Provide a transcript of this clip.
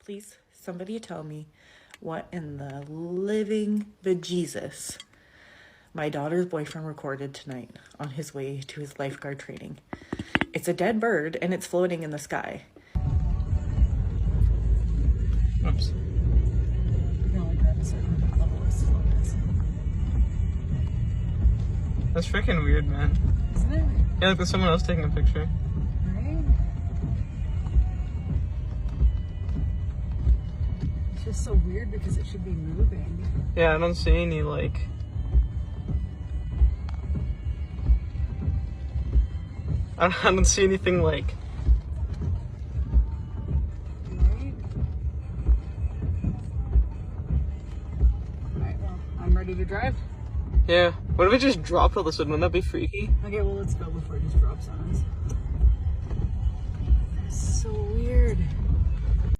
Please, somebody tell me what in the living bejesus my daughter's boyfriend recorded tonight on his way to his lifeguard training. It's a dead bird and it's floating in the sky. Oops. You can only drive a certain level of slowness. That's freaking weird, man. Isn't it? Yeah, like there's someone else taking a picture. Right? It's just so weird because it should be moving. Yeah, I don't see any, like... I don't see anything, like... Right? Alright, well, I'm ready to drive. Yeah. What if it just dropped all of a sudden? Wouldn't that be freaky? Okay, well, let's go before it just drops on us. That's so weird.